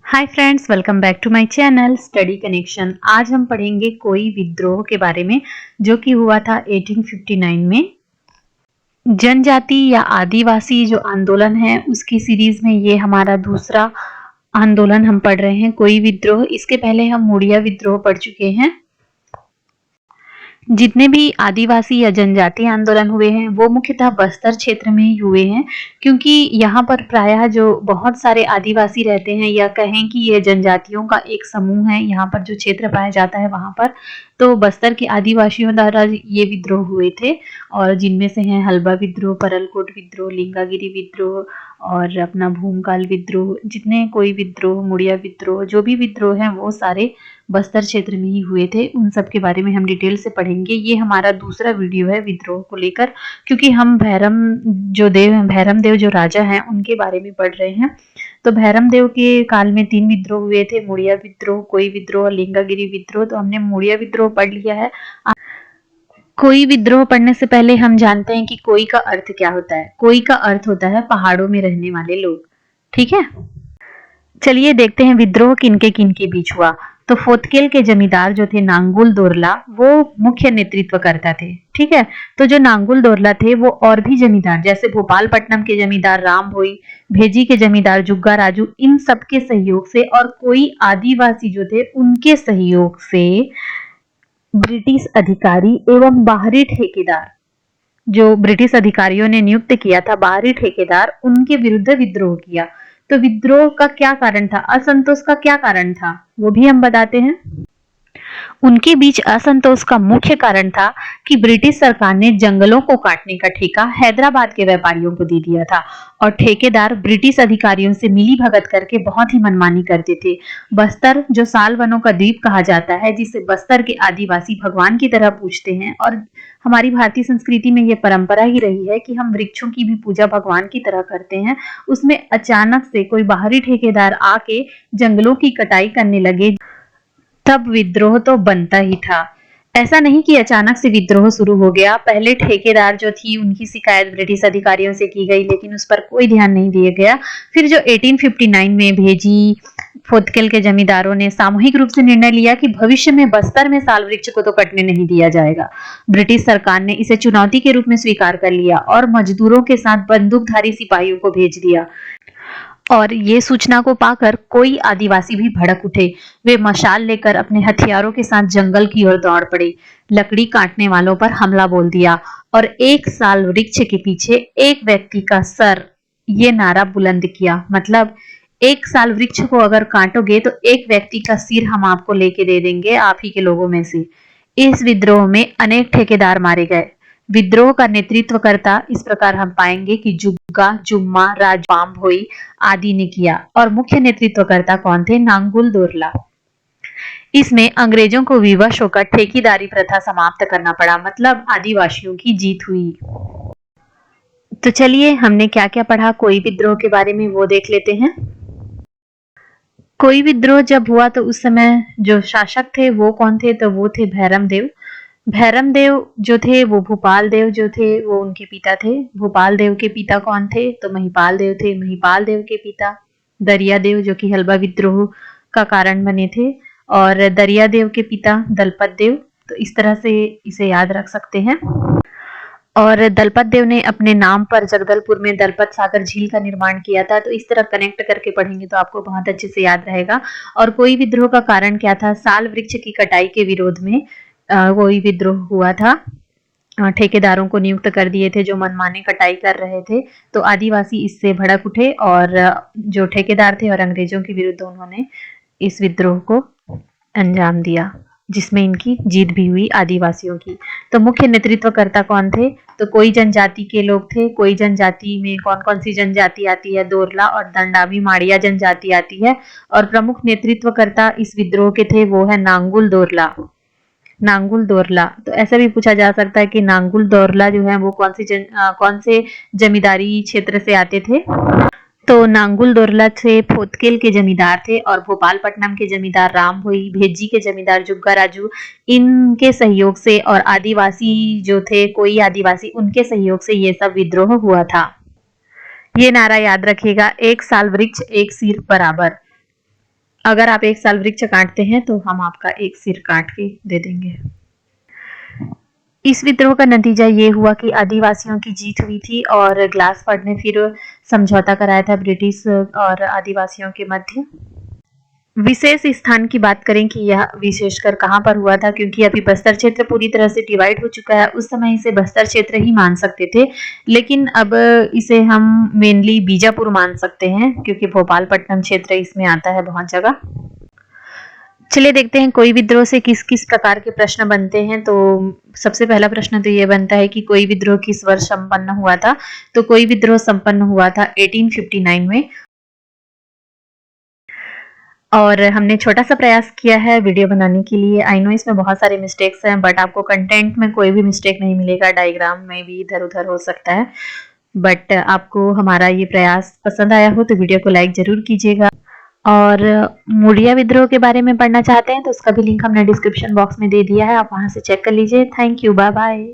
Hi friends, welcome back to my channel study connection. आज हम पढ़ेंगे कोई विद्रोह के बारे में जो कि हुआ था 1859 में। जनजाति या आदिवासी जो आंदोलन है उसकी सीरीज में ये हमारा दूसरा आंदोलन हम पढ़ रहे हैं, कोई विद्रोह। इसके पहले हम मुड़िया विद्रोह पढ़ चुके हैं। जितने भी आदिवासी या जनजाति आंदोलन हुए हैं वो मुख्यतः बस्तर क्षेत्र में ही हुए हैं, क्योंकि यहाँ पर प्रायः जो बहुत सारे आदिवासी रहते हैं या कहें कि ये जनजातियों का एक समूह है, यहाँ पर जो क्षेत्र पाया जाता है वहाँ पर तो बस्तर के आदिवासियों द्वारा ये विद्रोह हुए थे। और जिनमें से हैं हल्बा विद्रोह, परलकोट विद्रोह, लिंगागिरी विद्रोह और अपना भूमकाल विद्रोह। जितने कोई विद्रोह, मुड़िया विद्रोह, जो भी विद्रोह हैं वो सारे बस्तर क्षेत्र में ही हुए थे। उन सब के बारे में हम डिटेल से पढ़ेंगे। ये हमारा दूसरा वीडियो है विद्रोह को लेकर, क्योंकि हम भैरम देव जो राजा हैं उनके बारे में पढ़ रहे हैं। तो भैरम देव के काल में 3 विद्रोह हुए थे, मुड़िया विद्रोह, कोई विद्रोह और लिंगागिरी विद्रोह। तो हमने मुड़िया विद्रोह पढ़ लिया है। कोई विद्रोह पढ़ने से पहले हम जानते हैं कि कोई का अर्थ क्या होता है। कोई का अर्थ होता है पहाड़ों में रहने वाले लोग। ठीक है, चलिए देखते हैं विद्रोह किनके किनके बीच हुआ। तो फोतकेल के जमींदार जो थे नांगुल दोरला, वो मुख्य नेतृत्व करता थे। ठीक है, तो जो नांगुल दोरला थे वो और भी जमींदार जैसे भोपालपट्टनम के जमींदार राम भोई, भेजी के जमींदार जुग्गा राजू, इन सब के सहयोग से और कोई आदिवासी जो थे उनके सहयोग से ब्रिटिश अधिकारी एवं बाहरी ठेकेदार, जो ब्रिटिश अधिकारियों ने नियुक्त किया था बाहरी ठेकेदार, उनके विरुद्ध विद्रोह किया। तो विद्रोह का क्या कारण था, असंतोष का क्या कारण था, वो भी हम बताते हैं। उनके बीच असंतोष का मुख्य कारण था कि ब्रिटिश सरकार ने जंगलों को काटने का ठेका हैदराबाद के व्यापारियों को दे दिया था और ठेकेदार ब्रिटिश अधिकारियों से मिली भगत करके बहुत ही मनमानी करते थे। बस्तर जो साल वनों का द्वीप कहा जाता है, जिसे बस्तर के आदिवासी भगवान की तरह पूजते हैं, और हमारी भारतीय संस्कृति में ये परंपरा ही रही है कि हम वृक्षों की भी पूजा भगवान की तरह करते हैं। उसमें अचानक से कोई बाहरी ठेकेदार आके जंगलों की कटाई करने लगे, तब विद्रोह तो बनता ही था। ऐसा नहीं कि अचानक से विद्रोह शुरू हो गया। पहले ठेकेदार जो थी उनकी शिकायत ब्रिटिश अधिकारियों से की गई, लेकिन उस पर कोई ध्यान नहीं दिया गया। फिर जो 1859 में भेजी फोतकेल के जमींदारों ने सामूहिक रूप से निर्णय लिया कि भविष्य में बस्तर में साल वृक्ष को तो कटने नहीं दिया जाएगा। ब्रिटिश सरकार ने इसे चुनौती के रूप में स्वीकार कर लिया और मजदूरों के साथ बंदूकधारी सिपाहियों को भेज दिया। और ये सूचना को पाकर कोई आदिवासी भी भड़क उठे। वे मशाल लेकर अपने हथियारों के साथ जंगल की ओर दौड़ पड़े, लकड़ी काटने वालों पर हमला बोल दिया और 1 साल वृक्ष के पीछे एक व्यक्ति का सर, ये नारा बुलंद किया। मतलब 1 साल वृक्ष को अगर काटोगे तो एक व्यक्ति का सिर हम आपको लेके दे देंगे, आप ही के लोगों में से। इस विद्रोह में अनेक ठेकेदार मारे गए। विद्रोह का नेतृत्व करता इस प्रकार हम पाएंगे कि जुग्गा, जुम्मा, राम भोई आदि ने किया। और मुख्य नेतृत्वकर्ता कौन थे? नांगुल दोरला। इसमें अंग्रेजों को विवश होकर ठेकेदारी प्रथा समाप्त करना पड़ा, मतलब आदिवासियों की जीत हुई। तो चलिए हमने क्या क्या पढ़ा कोई विद्रोह के बारे में वो देख लेते हैं। कोई विद्रोह जब हुआ तो उस समय जो शासक थे वो कौन थे? तो वो थे भैरम देव। भैरम देव जो थे वो भोपाल देव जो थे वो उनके पिता थे। भोपाल देव के पिता कौन थे? तो महिपाल देव थे। महिपाल देव के पिता दरिया देव, जो कि हल्बा विद्रोह का कारण बने थे, और दरिया देव के पिता दलपत देव। तो इस तरह से इसे याद रख सकते हैं। और दलपत देव ने अपने नाम पर जगदलपुर में दलपत सागर झील का निर्माण किया था। तो इस तरह कनेक्ट करके पढ़ेंगे तो आपको बहुत अच्छे से याद रहेगा। और कोई विद्रोह का कारण क्या था? साल वृक्ष की कटाई के विरोध में कोई विद्रोह हुआ था। ठेकेदारों को नियुक्त कर दिए थे जो मनमाने कटाई कर रहे थे। तो आदिवासी इससे भड़क उठे और जो ठेकेदार थे और अंग्रेजों के विरुद्ध उन्होंने इस विद्रोह को अंजाम दिया, जिसमें इनकी जीत भी हुई आदिवासियों की। तो मुख्य नेतृत्वकर्ता कौन थे? तो कोई जनजाति के लोग थे। कोई जनजाति में कौन कौन सी जनजाति आती है? दोरला और दंडावी माड़िया जनजाति आती है। और प्रमुख नेतृत्वकर्ता इस विद्रोह के थे वो है नांगुल दोरला। नांगुल दोरला। तो ऐसा भी पूछा जा सकता है कि नांगुल दोरला जो है वो कौन से जमींदारी क्षेत्र से आते थे? तो नांगुल दोरला थे फोतकेल के जमींदार थे और भोपालपट्टनम के जमींदार राम भोई, भेजी के जमींदार जुग्गा राजू, इनके सहयोग से और आदिवासी जो थे कोई आदिवासी, उनके सहयोग से ये सब विद्रोह हुआ था। ये नारा याद रखिएगा, 1 साल वृक्ष एक सिर बराबर। अगर आप 1 साल वृक्ष काटते हैं तो हम आपका एक सिर काट के दे देंगे। इस विद्रोह का नतीजा ये हुआ कि आदिवासियों की जीत हुई थी और ग्लासफर्ड ने फिर समझौता कराया था ब्रिटिश और आदिवासियों के मध्य। विशेष स्थान की बात करें कि यह विशेषकर कहाँ पर हुआ था, क्योंकि अभी बस्तर क्षेत्र पूरी तरह से डिवाइड हो चुका है। उस समय इसे बस्तर क्षेत्र ही मान सकते थे, लेकिन अब इसे हम मेनली बीजापुर मान सकते हैं, क्योंकि भोपालपट्टनम क्षेत्र इसमें आता है बहुत जगह। चलिए देखते हैं कोई विद्रोह से किस किस प्रकार के प्रश्न बनते हैं। तो सबसे पहला प्रश्न तो ये बनता है कि कोई विद्रोह किस वर्ष संपन्न हुआ था। तो कोई विद्रोह संपन्न हुआ था 1859 में। और हमने छोटा सा प्रयास किया है वीडियो बनाने के लिए। आई नो इसमें बहुत सारे मिस्टेक्स हैं, बट आपको कंटेंट में कोई भी मिस्टेक नहीं मिलेगा। डायग्राम में भी इधर उधर हो सकता है, बट आपको हमारा ये प्रयास पसंद आया हो तो वीडियो को लाइक जरूर कीजिएगा। और मुड़िया विद्रोह के बारे में पढ़ना चाहते हैं तो उसका भी लिंक हमने डिस्क्रिप्शन बॉक्स में दे दिया है, आप वहां से चेक कर लीजिए। Thank you, bye bye.